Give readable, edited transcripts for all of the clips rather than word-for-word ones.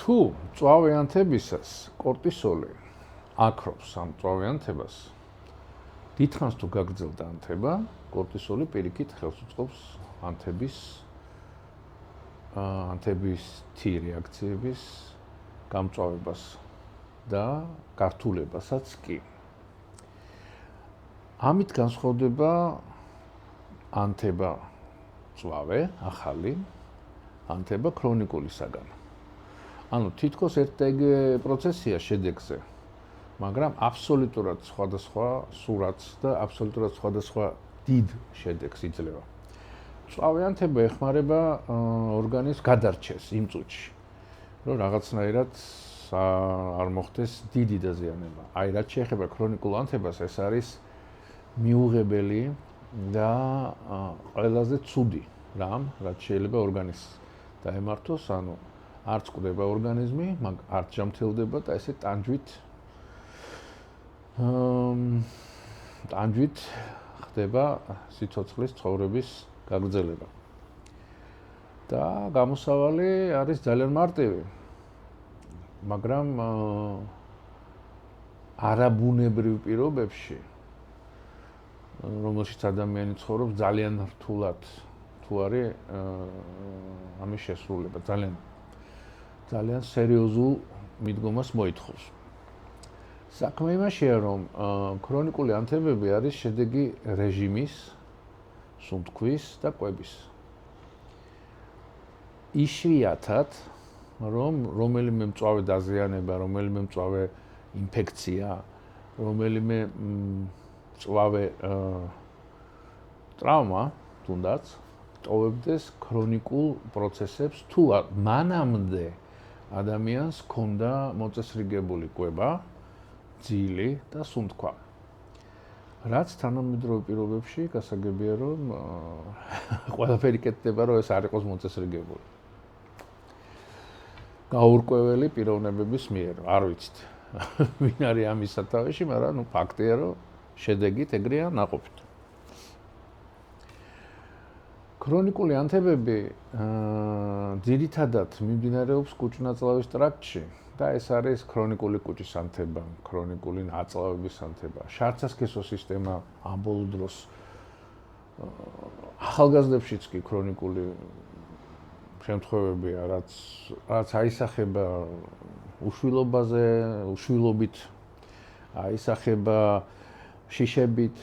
თუ მწვავიანთებისას კორტისოლი აკრობს ამ მწვავიანთებას, დიდხანს თუ გაგრძელდა ანთება, კორტისოლი პირიქით ხელს უწყობს ანთების T რეაქციების გამწვავებას და გართულებასაც კი. ამით განსხვავდება ანთება მწვავე, ახალი, ანთება ქრონიკულისაგან. ანუ თითქოს ერთ-ერთი პროცესია შედეგზე, მაგრამ აბსოლუტურად სხვადასხვა სურათს და აბსოლუტურად სხვადასხვა დიდ შედეგს იძლევა. მწვავიანთება ეხმარება ორგანიზმს გადარჩეს იმ წუთში, რომ რაღაცნაირად არ მოხდეს დიდი დაზიანება. აი, რაც შეეხება ქრონიკულ ანთებას, ეს არის მიუღებელი და ყველაზე ცუდი რამ, რაც შეიძლება ორგანიზმს დაემართოს, ანუ არც კვდება ორგანიზმი, არც ჯამთელდება და ესე ტანჯვით ხდება სიცოცხლის ცხოვრების გაგრძელება. და გამოსავალი არის ძალიან მარტივი. მაგრამ არაბუნებრივ პირობებში, რომელშიც ადამიანი ცხოვრობს, ძალიან რთულად თუ არის ამის შესრულება, ძალიან სერიოზულ მიდგომას მოითხოვს. საქმე იმაშია, რომ ქრონიკული ანთებები არის შედეგი რეჟიმის, სუნთქვის და კვების. იშვიათად, რომ რომელიმე მწვავე დაზიანება, რომელიმე მწვავე ინფექცია, რომელიმე მწვავე ტრავმა, თუნდაც, ტოვებდეს ქრონიკულ პროცესებს, თუ მანამდე ადამიანს ჰქონდა მოწესრიგებული კვება, ძილი და სუნთქვა. რაც თანამედროვე პირობებში გასაგებია, რომ ყველაფერი კეთდება, რომ ეს არ იყოს მოწესრიგებული. გაურკვეველი პიროვნებების მიერ, არ ვიცით. ვინ არის ამის სათავეში, მაგრამ ფაქტია, რომ შედეგით ეგრეა ნაყოფით. ქრონიკული ანთებები ძირითადად მიმდინარეობს კუჭ-ნაწლავის ტრაქტში და ეს არის ქრონიკული კუჭის ანთება, ქრონიკული ნაწლავების ანთება. შარცასქესო სისტემა ამ ბოლო დროს ახალგაზრდებშიც კი ქრონიკული შემთხვევებია, რაც აისახება უშვილობაზე, უშვილობით, აისახება შიშებით,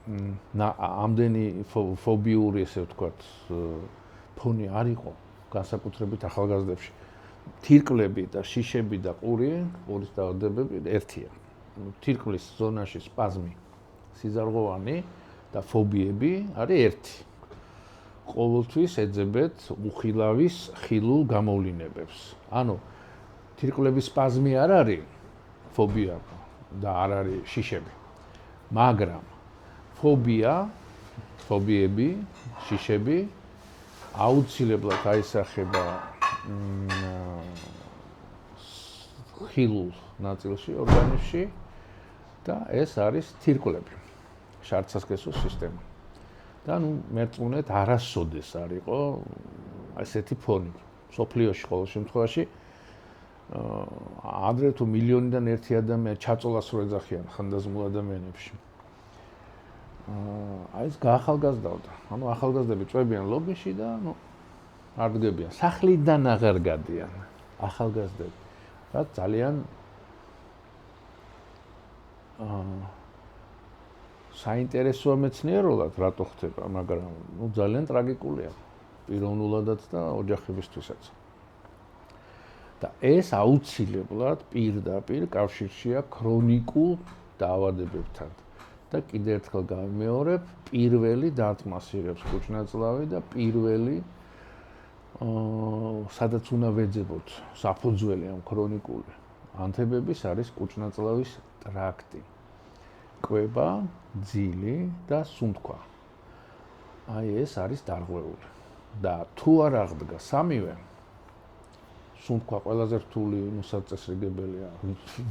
ამდენი ფობიური, ესე ვთქვათ, ფონი არ იყო განსაკუთრებით ახალგაზრდებში. თირკვლები და შიშები და ყურის დაავადებები ერთია. თირკვლის ზონაში სპაზმი, სიზარღვოვანი და ფობიები არის ერთი. ყოველთვის ეძებეთ უხილავის ხილულ გამოვლინებებს. ანუ თირკვლების სპაზმი არ არის ფობია და არ არის შიშები. მაგრამ ფობიები, შიშები აუცილებლად აისახება ხილულ ნაწილში, ორგანიზმში და ეს არის თირკვლები, შარცასქესო სისტემა. და მერწმუნეთ არასოდეს არ იყო ესეთი ფონი. სოფლიოში ყოველ შემთხვევაში ადრე თუ მილიონიდან ერთი ადამიანი ჩაწოლას რო ეძახიან ხანდაზმულ ადამიანებში. აი ეს გაახალგაზრდავდა. ანუ ახალგაზრდები წვებიან ლობიში და არ დგებიან. სახლიდან აღარ გადიან ახალგაზრდები. რაც ძალიან საინტერესოა მეცნიერულად რატო ხდება, მაგრამ ძალიან ტრაგიკულია პიროვნულადაც და ოჯახებისთვისაც. და ეს აუცილებლად პირდაპირ კავშირშია ქრონიკულ დაავადებებთან. და კიდევ ერთხელ გამიმეორებ, პირველი დარტყმასირებს კუჭ-ნაწლავი და პირველი სადაც უნდა ვეძებოთ საფუძველი ამ ქრონიკული ანთებების არის კუჭ-ნაწლავის ტრაქტი. კვება, ძილი და სუნთქვა. აი ეს არის დარღვეული. და თუ არ აღდგა სამივე, სუნთქვა ყველაზე რთული მოსაწესრიგებელია,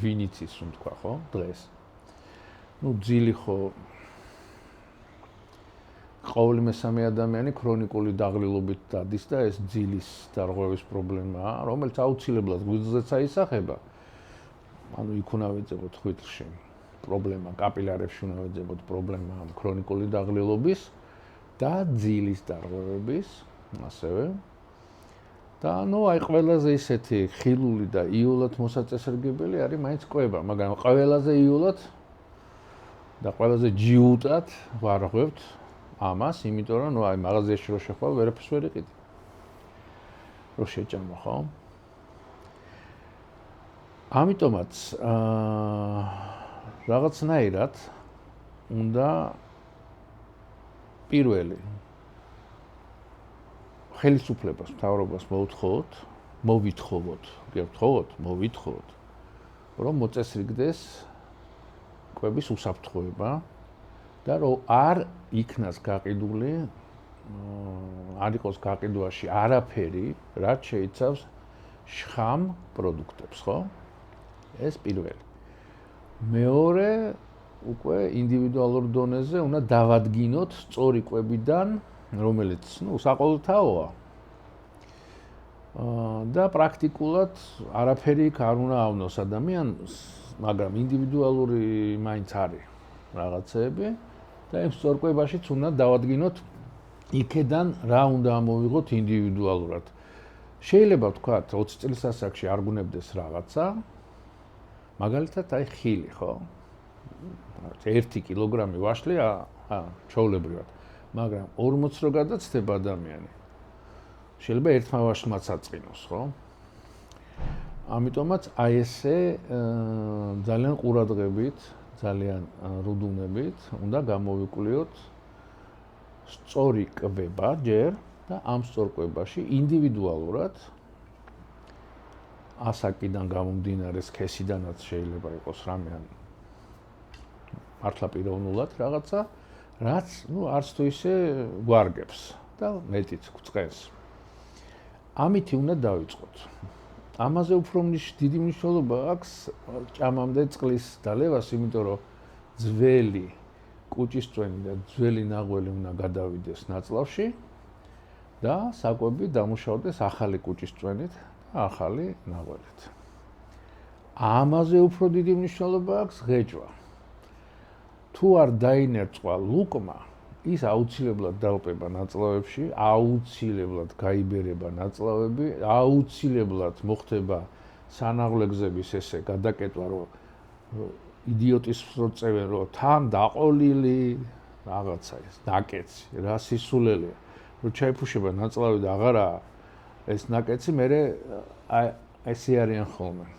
ვინ იცის სუნთქვა, ხო, დღეს. ძილი ხო ყოველი მესამე ადამიანი ქრონიკული დაღლილობით დადის და ეს ძილის დარღვევის პრობლემაა, რომელიც აუცილებლად გვიძლზეც აისახება. ანუ იქ უნდა ვეძებოთ ხვითლში პრობლემა, კაპილარებში უნდა ვეძებოთ პრობლემა ქრონიკული დაღლილობის და ძილის დარღვევების, ასევე. და ანუ აი ყველაზე ისეთი ხილული და იოლად მოსაწესრიგებელი არის მაინც კვება, მაგრამ ყველაზე იოლად და ყველაზე ჯიუტად ვარღვევთ ამას, იმიტომ რომ ნუ აი მაღაზიაში რო შეხვალ, ვერაფერს ვერ იყიდი. რო შეჭამა, ხო? ამიტომაც რაღაცნაირად უნდა პირველი ხელისუფლებას, მთავრობას მოვითხოვოთ, რომ მოწესრიგდეს კვების უსაფრთხოება და რომ არ იქნას გაყიდული, არ იყოს გაყიდვაში არაფერი, რაც შეიცავს შხამ პროდუქტებს, ხო? ეს პირველი. მეორე, უკვე ინდივიდუალურ დონეზე უნდა დავადგინოთ სწორი კვებიდან, რომელიც, საყოველთაოა. და პრაქტიკულად არაფერი არ უნდა ავნოს ადამიანს, მაგრამ ინდივიდუალური მაინც არის რაღაცეები და იმ სწორ კვებაშიც უნდა დავადგინოთ იქედან რა უნდა ამოვიღოთ ინდივიდუალურად. შეიძლება ვთქვათ 20 წლის ასაკში არ გუნებდეს რაღაცა, მაგალითად აი ხილი, ხო? 1 კილოგრამი ვაშლი ჩვეულებრივად, მაგრამ 40 რო გადაცდება ადამიანი. შეიძლება ერთმა ვაშლმაც აწყინოს, ხო? ამიტომაც აი ესე ძალიან ყურადღებით, ძალიან რუდუნებით უნდა გამოვიკვლიოთ სწორი კვება ჯერ და ამ სწორ კვებაში ინდივიდუალურად ასაკიდან გამომდინარე სქესიდანაც შეიძლება იყოს რამე ან მართლა პიროვნულად რაღაცა, რაც არც თუ ისე გვარგებს და მეტიც გვწყენს. ამითი უნდა დავიწყოთ. ამაზე უფრო დიდი მნიშვნელობა აქვს ჭამამდე წყლის დალევას, იმიტომ რომ ძველი კუჭისწვენი და ძველი ნაღველი უნდა გადავიდეს ნაწლავში და საკვები დამუშავდეს ახალი კუჭისწვენით და ახალი ნაღველით. ამაზე უფრო დიდი მნიშვნელობა აქვს ღეჯვა. თუ არ დაინერწვა ლუკმა, ის აუცილებლად დაუპება ნაწლავებში, აუცილებლად გაიბერება ნაწლავები, აუცილებლად მოხდება სანაღვლეგზების ესე გადაკეტვა, რომ იდიოტის წევენ, რომ თან დაყოლილი რაღაცა ეს ნაკეცი, რა სისულელეა, რომ ჩაიფუშება ნაწლავი და აღარაა ეს ნაკეცი, მერე ესე არიან ხოლმე.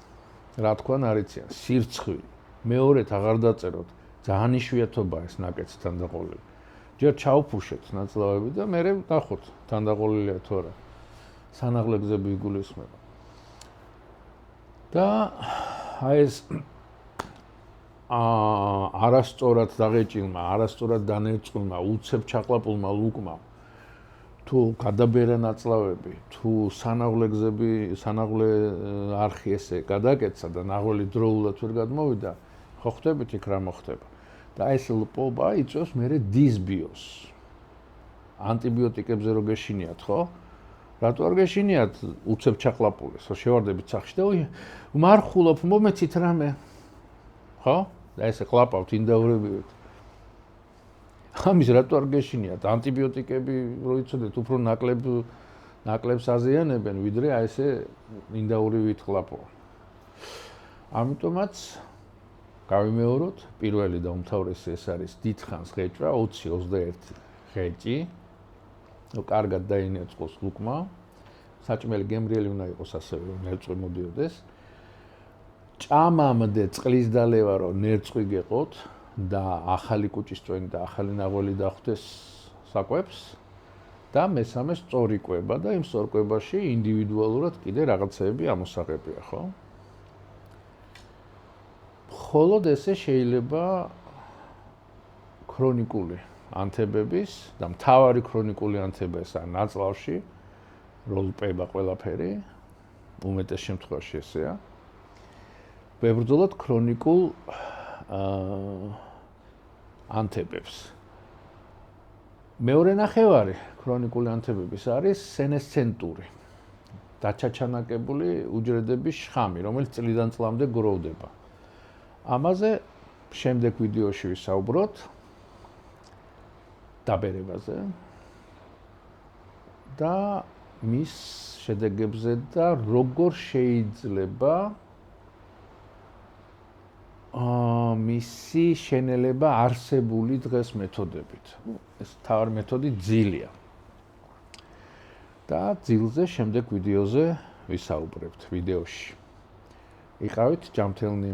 რა თქვან არიციან, სირცხვი. მეორედ აღარ დაწეროთ, ძალიან იშვიათობაა ეს ნაკეცთან დაყოლილი. ჯერ ჩაუფუშეთ ნაწლავები და მერე ნახოთ, თან დაყოლილია თუ არა. სანაღლეგზები იგულისხმება. და აი ეს არასწორად დაღეჭილმა, არასწორად დანერწყვილმა, უცებ ჩაყლაპულმა ლუკმა თუ გადაბერა ნაწლავები, თუ სანაღვლე არხი ესე გადაკეცა და ნაღველი დროულად ვერ გადმოვიდა, ხო ხვდებით იქ რა მოხდება. და ეს ლპობა იწვევს მერე დისბიოს. ანტიბიოტიკებზე რო გეშინიათ, ხო? რატო არ გეშინიათ უცებ ჩაყლაპულს, ხო შევარდებით სახში და მარხულობ, მომეცით რამე. ხო? და ესე ყლაპავთ ინდაურებივით. ამის რატო არ გეშინიათ? ანტიბიოტიკები რო იცოდეთ, უფრო ნაკლებს აზიანებენ, ვიდრე აი ესე ინდაურივით ყლაპო. ამიტომაც გავიმეოროთ, პირველი და უმთავრესი ეს არის დიდხანს ღეჭვა, 20-21 ღეჭი. კარგად დაინერწყოს ლუკმა. საჭმელი გემრიელი უნდა იყოს ასევე, რომ ნერწყვი მოდიოდეს. ჭამამდე წყლის დალევა რომ ნერწყვი გეყოთ და ახალი კუჭისწვენი და ახალი ნაღველი დახვდეს საკვებს და მესამე სწორი კვება და იმ სწორ კვებაში ინდივიდუალურად კიდე რაღაცეები ამოსაღებია, ხო? მხოლოდ ესე შეიძლება ქრონიკული ანთებების და მთავარი ქრონიკული ანთება ეს არის ნაწლავში, როლპება ყველაფერი, უმეტეს შემთხვევაში ესეა. ვებრძოლოთ ქრონიკულ ანთებებს. მეორე ნახევარი ქრონიკული ანთებების არის სენესცენტური, დაჩაჩანაკებული უჯრედების შხამი, რომელიც წლიდან წლამდე გროვდება. ამაზე შემდეგ ვიდეოში ვისაუბროთ დაბერებაზე და მის შედეგებზე და როგორ შეიძლება მისი შენელება არსებული დღეს მეთოდებით. ეს თავი მეთოდი ძილია. და ძილზე შემდეგ ვიდეოზე ვისაუბრებთ ვიდეოში. იყავით ჯანმრთელნი.